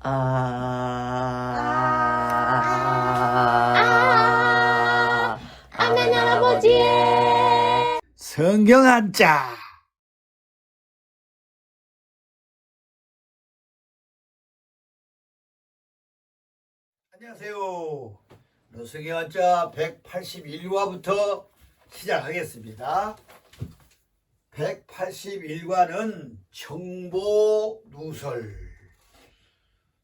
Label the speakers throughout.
Speaker 1: 하나님 할아버지의
Speaker 2: 성경 한자. 안녕하세요. 성경 한자 181화부터 시작하겠습니다. 181과는 정보누설.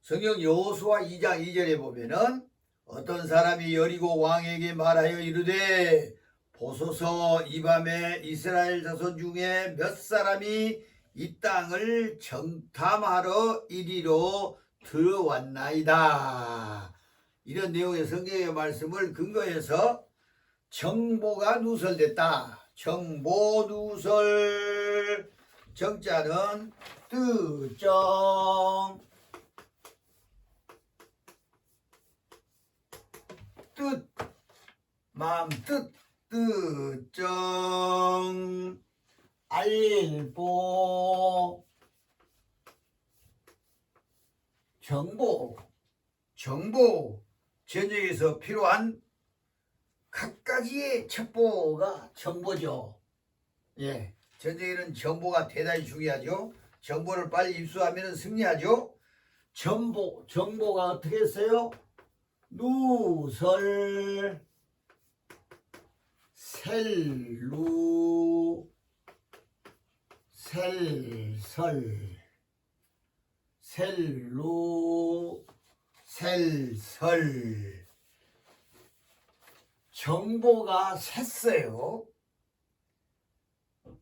Speaker 2: 성경 여호수아 2장 2절에 보면은 어떤 사람이 여리고 왕에게 말하여 이르되 보소서 이 밤에 이스라엘 자손 중에 몇 사람이 이 땅을 정탐하러 이리로 들어왔나이다. 이런 내용의 성경의 말씀을 근거해서 정보가 누설됐다. 정보누설. 정자는 뜨정, 뜻, 마음 뜻, 뜨정, 알보, 정보, 전쟁에서 필요한 각가지의 첩보가 정보죠. 예, 전쟁에는 정보가 대단히 중요하죠. 정보를 빨리 입수하면 승리하죠. 정보가 어떻게 했어요? 누설, 셀루, 셀설, 셀루, 셀설. 정보가 샜어요.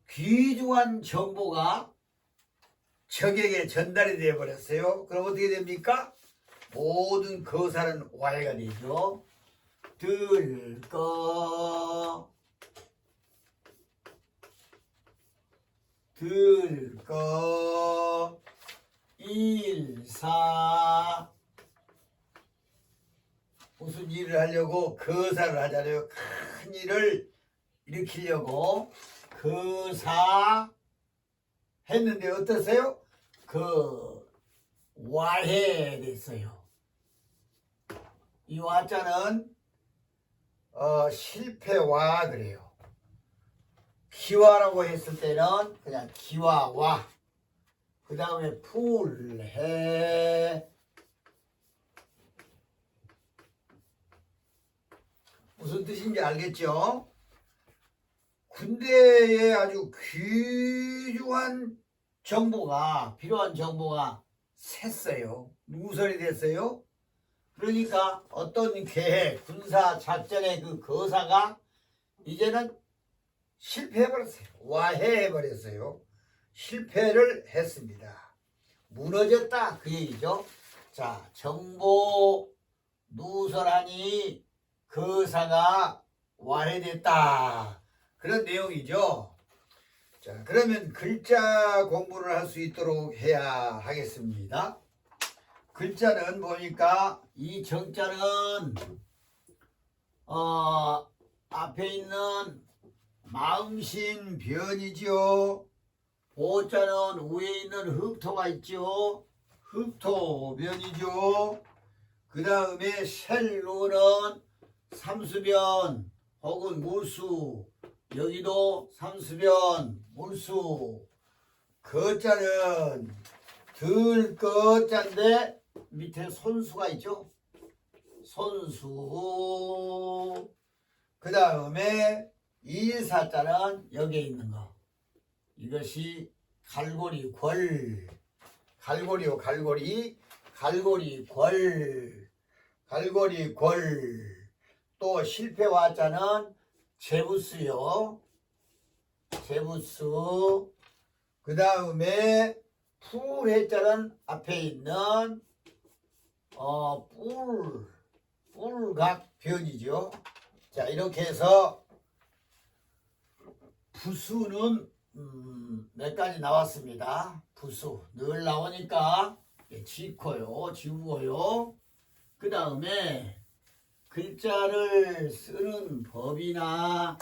Speaker 2: 귀중한 정보가 적에게 전달이 되어버렸어요. 그럼 어떻게 됩니까? 모든 거사는 와해가 되죠. 들거, 일사. 무슨 일을 하려고 거사를 하잖아요. 큰 일을 일으키려고 거사 했는데 어떠세요? 와해됐어요. 이 와자는 실패와 그래요. 기와라고 했을 때는 그냥 기와와, 그 다음에 풀해. 무슨 뜻인지 알겠죠? 군대에 아주 귀중한 정보가, 필요한 정보가 샜어요. 누설이 됐어요. 그러니까 어떤 계획, 군사 작전의 그 거사가 이제는 실패해버렸어요. 와해해버렸어요. 실패를 했습니다. 무너졌다, 그 얘기죠. 자, 정보 누설하니 거사가 와해됐다, 그런 내용이죠. 자, 그러면 글자 공부를 할 수 있도록 해야 하겠습니다. 글자는 보니까 이 정자는 앞에 있는 마음신 변이죠. 보자는 위에 있는 흑토가 있죠. 흑토변이죠. 그 다음에 셀로는 삼수변 혹은 물수, 여기도 삼수변, 물수. 거자는 들거자인데 밑에 손수가 있죠. 손수. 그 다음에 일사자는 여기에 있는 거. 이것이 갈고리 궐. 갈고리요, 갈고리. 갈고리 궐. 갈고리 궐. 또 실패화자는 제부스요. 제부스. 그 다음에 풀해자는 앞에 있는 뿔각변이죠. 자, 이렇게 해서 부수는 몇 가지 나왔습니다. 부수 늘 나오니까 지고요, 지우고요. 그 다음에 글자를 쓰는 법이나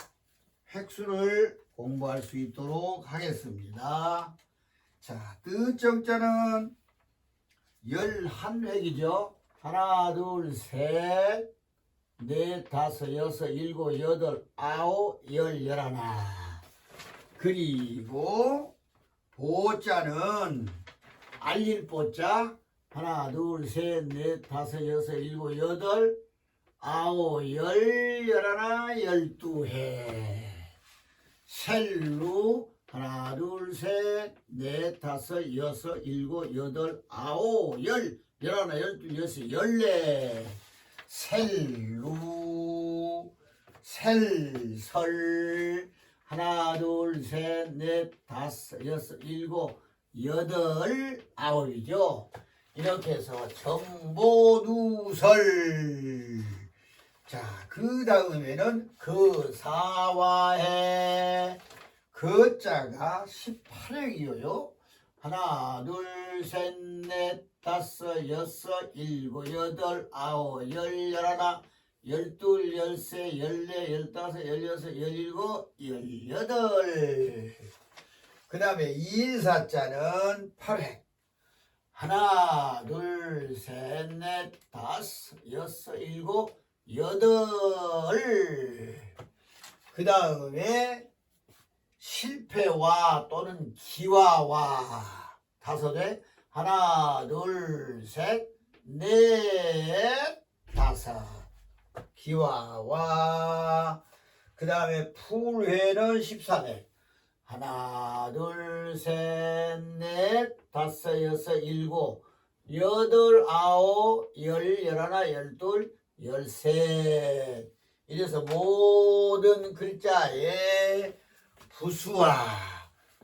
Speaker 2: 획수를 공부할 수 있도록 하겠습니다. 자, 뜻정자는 11획이죠. 하나, 둘, 셋, 넷, 다섯, 여섯, 일곱, 여덟, 아홉, 열, 열하나. 그리고 보자는 알릴 보자. 하나, 둘, 셋, 넷, 다섯, 여섯, 일곱, 여덟, 아홉, 열, 열하나, 12회. 셀로 하나, 둘, 셋, 넷, 다섯, 여섯, 일곱, 여덟, 아홉, 열, 열하나, 12, 여섯, 14. 셀루, 셀설. 하나, 둘, 셋, 넷, 다섯, 여섯, 일곱, 여덟, 아홉이죠. 이렇게 해서 정보누설. 자, 그 다음에는 그 사와해. 그 자가 18획이에요. 하나, 둘, 셋, 넷, 다섯, 여섯, 일곱, 여덟, 아홉, 열, 열하나, 12, 13, 14, 15, 16, 17, 18. 그 다음에 인사자는 8획. 하나, 둘, 셋, 넷, 다섯, 여섯, 일곱, 여덟. 그 다음에 실패와 또는 기와와 5회. 하나, 둘, 셋, 넷, 다섯. 기와와. 그 다음에 풀회는 14회. 하나, 둘, 셋, 넷, 다섯, 여섯, 일곱, 여덟, 아홉, 열, 열하나, 12, 13. 이래서 모든 글자의 부수와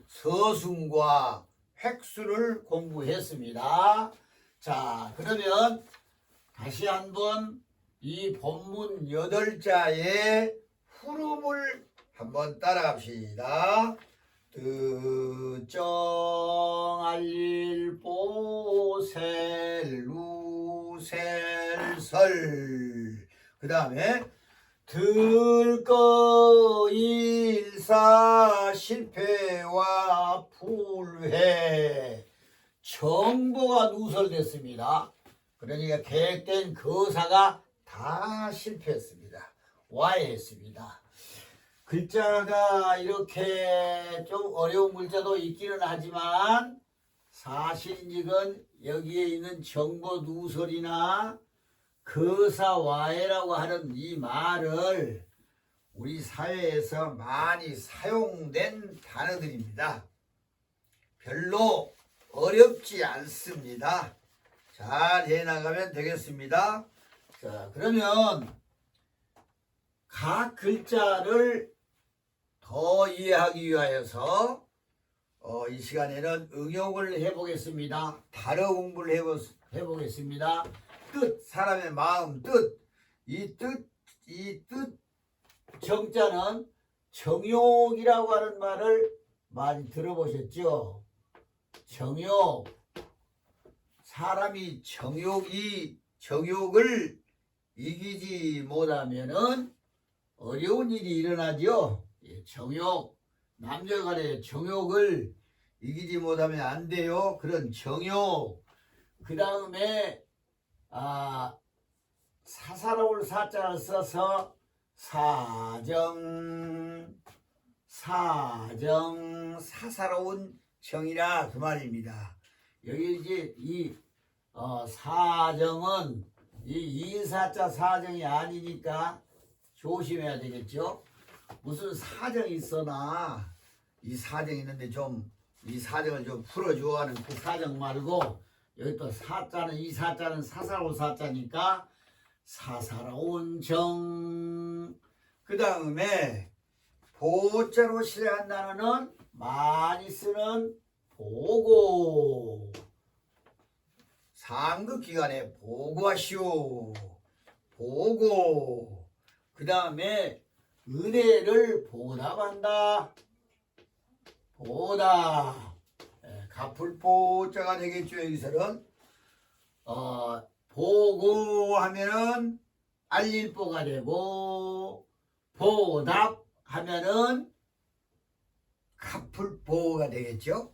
Speaker 2: 서술과 획수를 공부했습니다. 자, 그러면 다시 한번 이 본문 8자의 흐름을 한번 따라갑시다. 뜨정 알릴 보셀 루셀설. 그 다음에 들거 일사 실패와 불회. 정보가 누설됐습니다. 그러니까 계획된 거사가 다 실패했습니다. 와해했습니다. 글자가 이렇게 좀 어려운 글자도 있기는 하지만 사실인지건 여기에 있는 정보 누설이나 거사와해라고 하는 이 말을 우리 사회에서 많이 사용된 단어들입니다. 별로 어렵지 않습니다. 잘 해나가면 되겠습니다. 자, 그러면 각 글자를 더 이해하기 위하여서 이 시간에는 응용을 해보겠습니다. 단어 공부를 해보겠습니다. 뜻, 사람의 마음, 뜻. 이 뜻 정자는 정욕이라고 하는 말을 많이 들어보셨죠? 정욕. 사람이 정욕을 이기지 못하면은 어려운 일이 일어나죠. 정욕, 남녀간의 정욕을 이기지 못하면 안 돼요. 그런 정욕. 그 다음에 사사로울 사자를 써서 사사로운 정이라 그 말입니다. 여기 이제 이 사정은 이 인사자 사정이 아니니까 조심해야 되겠죠. 무슨 사정이 있어나 이 사정이 있는데 좀 이 사정을 좀 풀어줘 하는 그 사정 말고 여기 또 사자는 이 사자는 사사로운 사자니까 사사로운 정. 그 다음에 보자로 시작한 단어는 많이 쓰는 보고. 상급기관에 보고하시오. 보고. 그 다음에 은혜를 보답한다. 보답. 갚을 보자가 되겠죠. 여기서는 보고하면은 알릴 보가 되고 보답하면은 갚을 보가 되겠죠.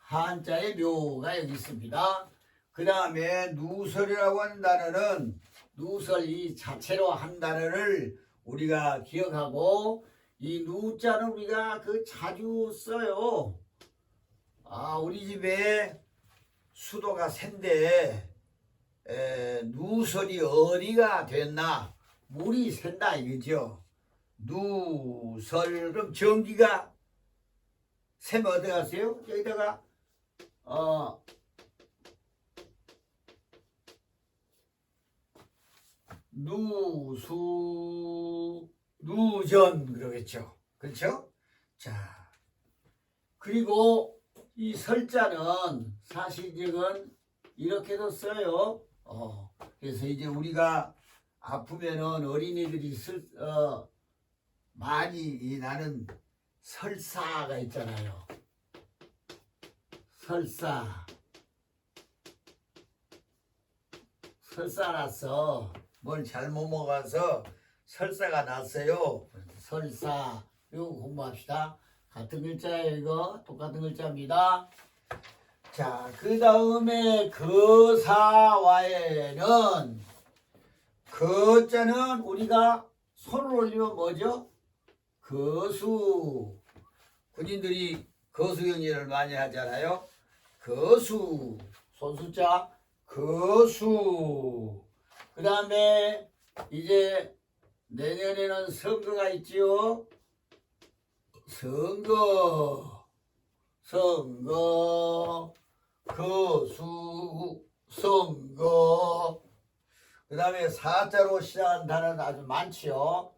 Speaker 2: 한자의 묘가 여기 있습니다. 그 다음에 누설이라고 하는 단어는 누설 이 자체로 한 단어를 우리가 기억하고 이 누자는 우리가 그 자주 써요. 우리 집에 수도가 샌데 누설이 어디가 됐나? 물이 샌다 이거죠. 누설. 그럼 전기가 새면 어디 갔어요? 여기다가 누전 그러겠죠. 그렇죠? 자, 그리고 이 설자는 사실적은 이렇게도 써요. 그래서 이제 우리가 아프면은 어린이들이 많이 나는 설사가 있잖아요. 설사라서 뭘 잘못 먹어서 설사가 났어요. 설사. 이거 공부합시다. 같은 글자예요. 이거 똑같은 글자입니다. 자, 그 다음에 거사와에는 거자는 우리가 손을 올리면 뭐죠? 거수. 군인들이 거수경기를 많이 하잖아요. 거수. 손수자 거수. 그 다음에 이제 내년에는 선거가 있지요. 선거. 거수. 선거. 그 다음에 사자로 시작한 단어는 아주 많지요.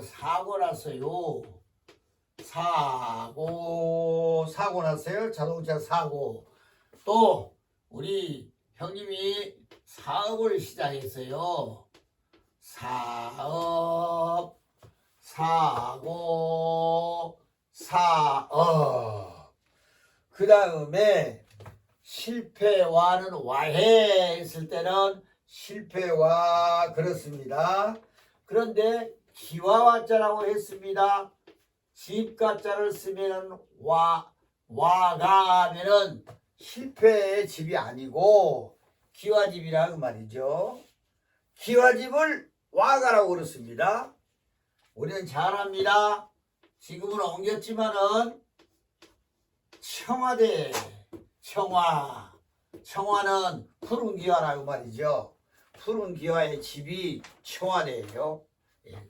Speaker 2: 사고 났어요. 사고 났어요. 자동차 사고. 또 우리 형님이 사업을 시작했어요. 사업. 사고. 사업. 그 다음에 실패와는 와해 했을 때는 실패와 그렇습니다. 그런데 기와와자라고 했습니다. 집가자를 쓰면 와가 하면은 실패의 집이 아니고 기와집이라고 말이죠. 기와집을 와가라고 그렇습니다. 우리는 잘합니다. 지금은 옮겼지만은 청와대, 청와는 푸른 기와라고 말이죠. 푸른 기와의 집이 청와대예요.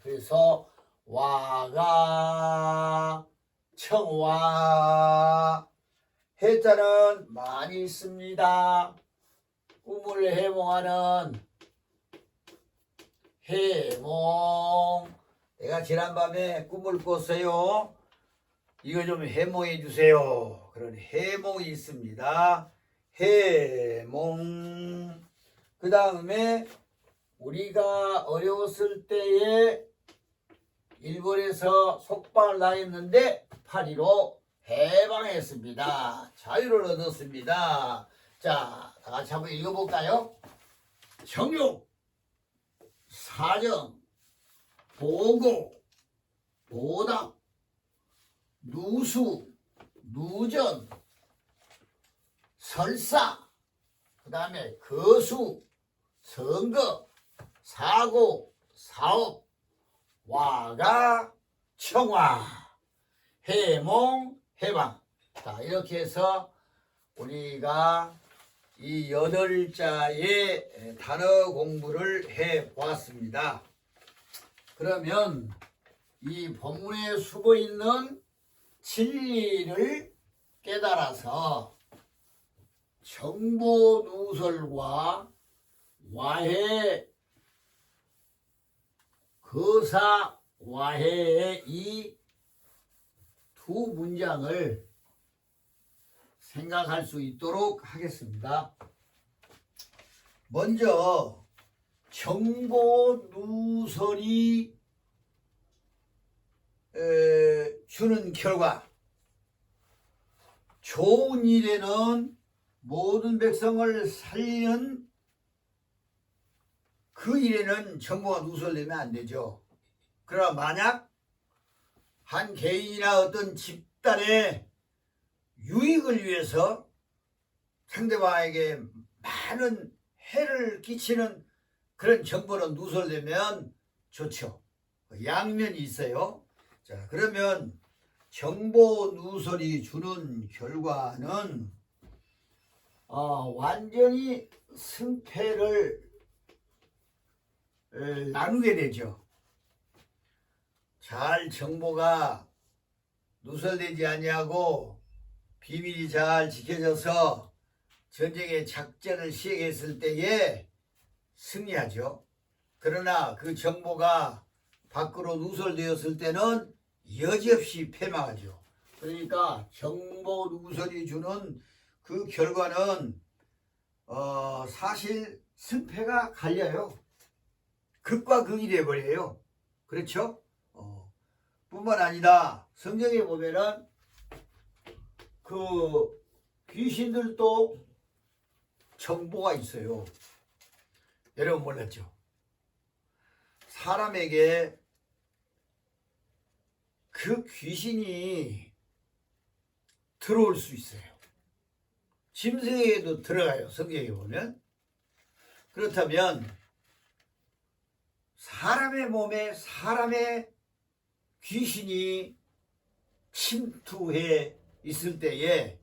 Speaker 2: 그래서 와가, 청와. 해자는 많이 있습니다. 꿈을 해몽하는 해몽. 내가 지난밤에 꿈을 꿨어요. 이거 좀 해몽해 주세요. 그런 해몽이 있습니다. 해몽. 그 다음에 우리가 어려웠을 때에 일본에서 속방을 나했는데 8.15 해방했습니다. 자유를 얻었습니다. 자, 다 같이 한번 읽어볼까요? 정육, 사정, 보고, 보당, 누수, 누전, 설사, 그 다음에 거수, 선거, 사고, 사업, 와가, 청와, 해몽, 해방. 자, 이렇게 해서 우리가 이 8자의 단어 공부를 해 보았습니다. 그러면 이 본문에 숨어 있는 진리를 깨달아서 정보 누설과 와해, 거사, 와해의 이 두 문장을 생각할 수 있도록 하겠습니다. 먼저 정보 누설이 주는 결과, 좋은 일에는 모든 백성을 살리는 그 일에는 정보가 누설되면 안 되죠. 그러나 만약 한 개인이나 어떤 집단의 유익을 위해서 상대방에게 많은 해를 끼치는 그런 정보는 누설되면 좋죠. 양면이 있어요. 자, 그러면 정보 누설이 주는 결과는 완전히 승패를 나누게 되죠. 잘 정보가 누설되지 아니하고 비밀이 잘 지켜져서 전쟁의 작전을 시행했을 때에 승리하죠. 그러나 그 정보가 밖으로 누설되었을 때는 여지없이 패망하죠. 그러니까 정보 누설이 주는 그 결과는 사실 승패가 갈려요. 극과 극이 돼버려요. 그렇죠? 뿐만 아니라 성경에 보면은 그 귀신들도 정보가 있어요. 여러분 몰랐죠? 사람에게 그 귀신이 들어올 수 있어요. 짐승에게도 들어가요. 성경에 보면. 그렇다면 사람의 몸에 사람의 귀신이 침투해 있을 때에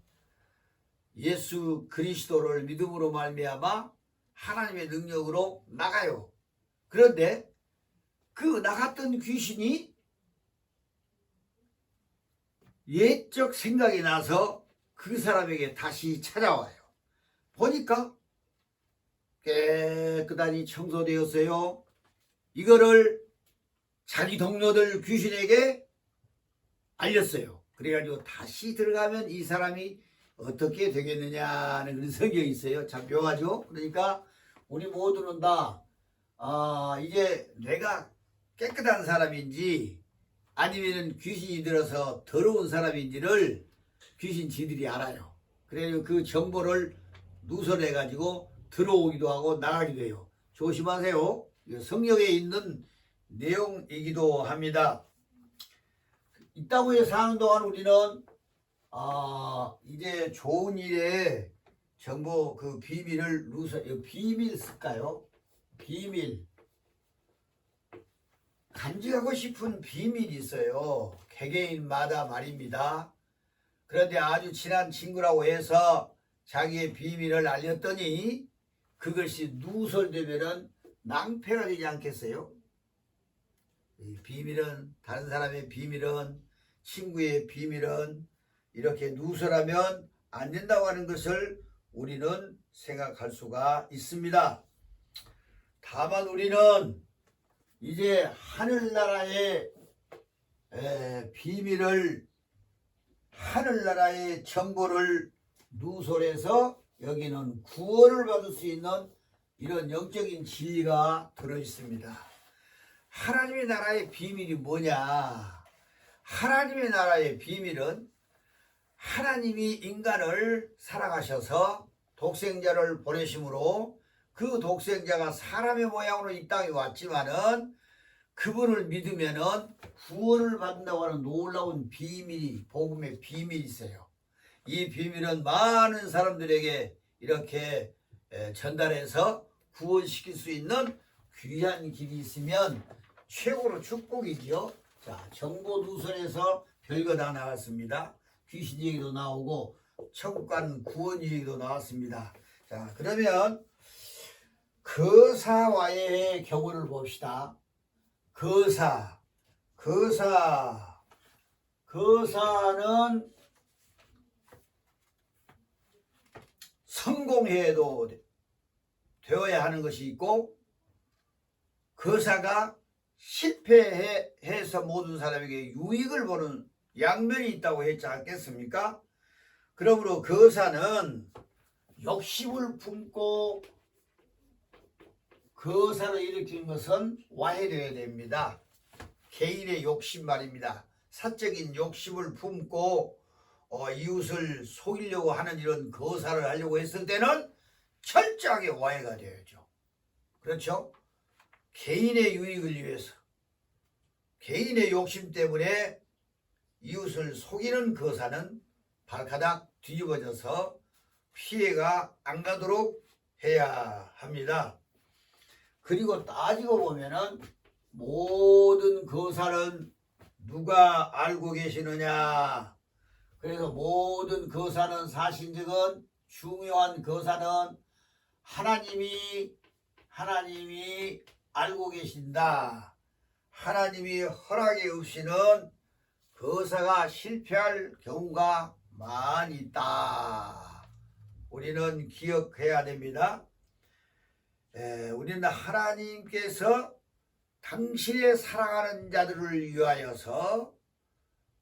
Speaker 2: 예수 그리스도를 믿음으로 말미암아 하나님의 능력으로 나가요. 그런데 그 나갔던 귀신이 옛적 생각이 나서 그 사람에게 다시 찾아와요. 보니까 깨끗하니 청소되었어요. 이거를 자기 동료들 귀신에게 알렸어요. 그래가지고 다시 들어가면 이 사람이 어떻게 되겠느냐는 그런 성경이 있어요. 참 묘하죠. 그러니까 우리 모두는 다 이제 내가 깨끗한 사람인지 아니면 귀신이 들어서 더러운 사람인지를 귀신 지들이 알아요. 그래서 그 정보를 누설해 가지고 들어오기도 하고 나가기도 해요. 조심하세요. 성경에 있는 내용이기도 합니다. 있다고 해서 사는 동안 우리는 이제 좋은 일에 정보 그 비밀을 비밀 쓸까요? 비밀 간직하고 싶은 비밀이 있어요. 개개인마다 말입니다. 그런데 아주 친한 친구라고 해서 자기의 비밀을 알렸더니 그것이 누설되면은 낭패가 되지 않겠어요? 비밀은 다른 사람의 비밀은 친구의 비밀은 이렇게 누설하면 안 된다고 하는 것을 우리는 생각할 수가 있습니다. 다만 우리는 이제 하늘나라의 비밀을 하늘나라의 정보를 누설해서 여기는 구원을 받을 수 있는 이런 영적인 진리가 들어있습니다. 하나님의 나라의 비밀이 뭐냐? 하나님의 나라의 비밀은 하나님이 인간을 사랑하셔서 독생자를 보내심으로 그 독생자가 사람의 모양으로 이 땅에 왔지만은 그분을 믿으면은 구원을 받는다고 하는 놀라운 비밀이 복음의 비밀이 있어요. 이 비밀은 많은 사람들에게 이렇게 전달해서 구원시킬 수 있는 귀한 길이 있으면 최고로 축복이지요. 자, 정보 누설에서 별거 다 나왔습니다. 귀신 얘기도 나오고 천국 가는 구원 얘기도 나왔습니다. 자, 그러면 거사와의 경우를 봅시다. 거사는 성공해도 되어야 하는 것이 있고 거사가 실패해서 모든 사람에게 유익을 보는 양면이 있다고 했지 않겠습니까? 그러므로 거사는 욕심을 품고 거사를 일으키는 것은 와해되어야 됩니다. 개인의 욕심 말입니다. 사적인 욕심을 품고 이웃을 속이려고 하는 이런 거사를 하려고 했을 때는 철저하게 와해가 되어야죠. 그렇죠? 개인의 유익을 위해서 개인의 욕심 때문에 이웃을 속이는 거사는 발가닥 뒤집어져서 피해가 안 가도록 해야 합니다. 그리고 따지고 보면은 모든 거사는 누가 알고 계시느냐? 그래서 모든 거사는 사실적은 중요한 거사는 하나님이 알고 계신다. 하나님이 허락이 없이는 거사가 실패할 경우가 많이 있다. 우리는 기억해야 됩니다. 우리는 하나님께서 당신의 사랑하는 자들을 위하여서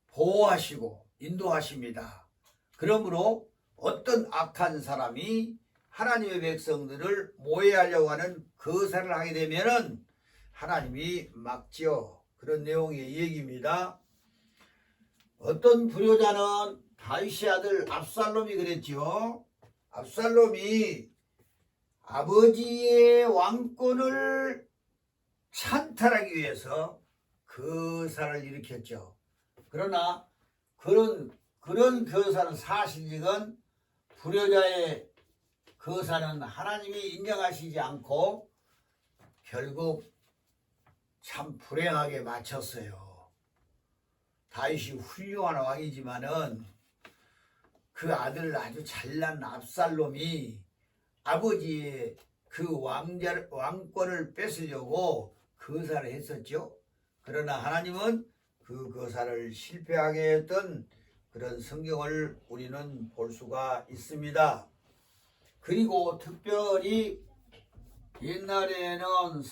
Speaker 2: 보호하시고 인도하십니다. 그러므로 어떤 악한 사람이 하나님의 백성들을 모해하려고 하는 거사를 하게 되면은 하나님이 막지요. 그런 내용의 얘기입니다. 어떤 불효자는 다윗의 아들 압살롬이 그랬죠. 압살롬이 아버지의 왕권을 찬탈하기 위해서 거사를 일으켰죠. 그러나 그런 거사는 사실직은 불효자의 거사는 하나님이 인정하시지 않고 결국 참 불행하게 마쳤어요. 다윗이 훌륭한 왕이지만은 그 아들 아주 잘난 압살롬이 아버지의 그 왕권을 뺏으려고 거사를 했었죠. 그러나 하나님은 그 거사를 실패하게 했던 그런 성경을 우리는 볼 수가 있습니다. 그리고 특별히 옛날에는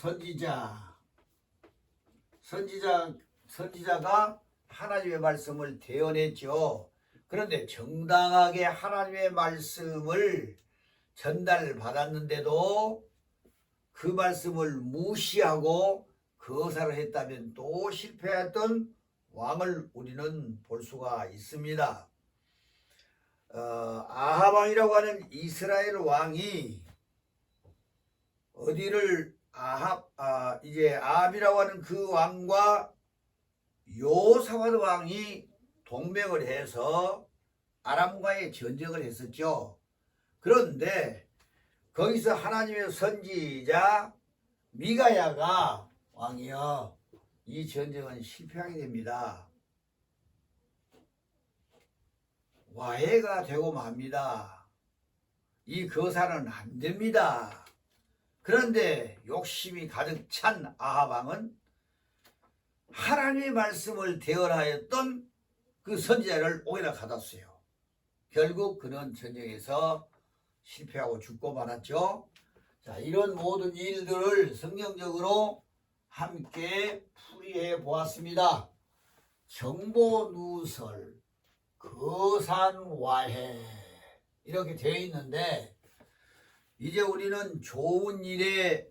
Speaker 2: 선지자가 하나님의 말씀을 대언했죠. 그런데 정당하게 하나님의 말씀을 전달받았는데도 그 말씀을 무시하고 거사를 했다면 또 실패했던 왕을 우리는 볼 수가 있습니다. 아합 왕이라고 하는 이스라엘 왕이 어디를 아합이라고 하는 그 왕과 요사밧 왕이 동맹을 해서 아람과의 전쟁을 했었죠. 그런데 거기서 하나님의 선지자 미가야가 왕이여 이 전쟁은 실패하게 됩니다. 와해가 되고 맙니다. 이 거사는 안 됩니다. 그런데 욕심이 가득 찬 아합 왕은 하나님의 말씀을 대언하였던 그 선지자를 오히려 가뒀어요. 결국 그는 전쟁에서 실패하고 죽고 말았죠. 자, 이런 모든 일들을 성경적으로 함께 풀이해 보았습니다. 정보누설, 거산와해 이렇게 되어 있는데 이제 우리는 좋은 일에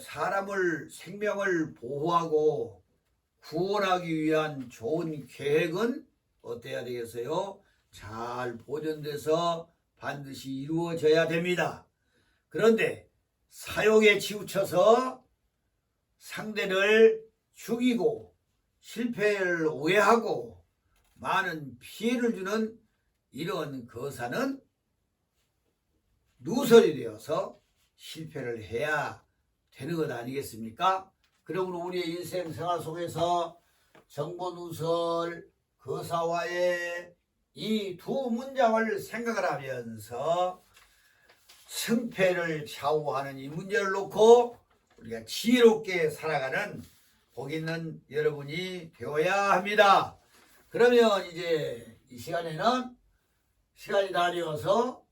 Speaker 2: 사람을 생명을 보호하고 구원하기 위한 좋은 계획은 어때야 되겠어요? 잘 보존돼서 반드시 이루어져야 됩니다. 그런데 사욕에 치우쳐서 상대를 죽이고 실패를 오해하고 많은 피해를 주는 이런 거사는 누설이 되어서 실패를 해야 되는 것 아니겠습니까? 그러므로 우리의 인생 생활 속에서 정보누설, 거사와의 이 두 문장을 생각을 하면서 승패를 좌우하는 이 문제를 놓고 우리가 지혜롭게 살아가는 복 있는 여러분이 되어야 합니다. 그러면 이제 이 시간에는 시간이 다 되어서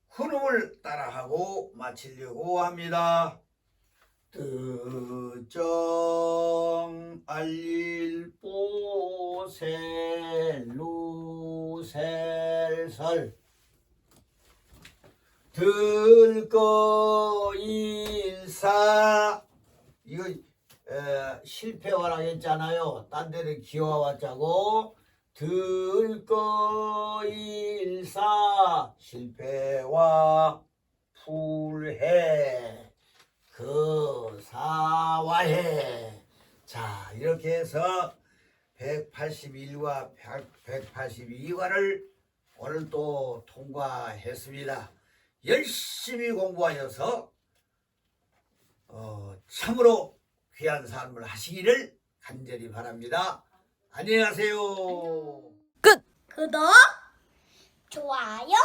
Speaker 2: 훈음을 따라하고 마치려고 합니다. 뜨정 알릴 뽀셀 루셀설 들거일사 이거 실패와라 했잖아요. 딴 데는 기와와자고 들거일사 실패와 불해 거사와해. 자, 이렇게 해서 181과 182과를 오늘 또 통과했습니다. 열심히 공부하셔서 참으로 귀한 삶을 하시기를 간절히 바랍니다. 안녕히 가세요.
Speaker 1: 구독, 좋아요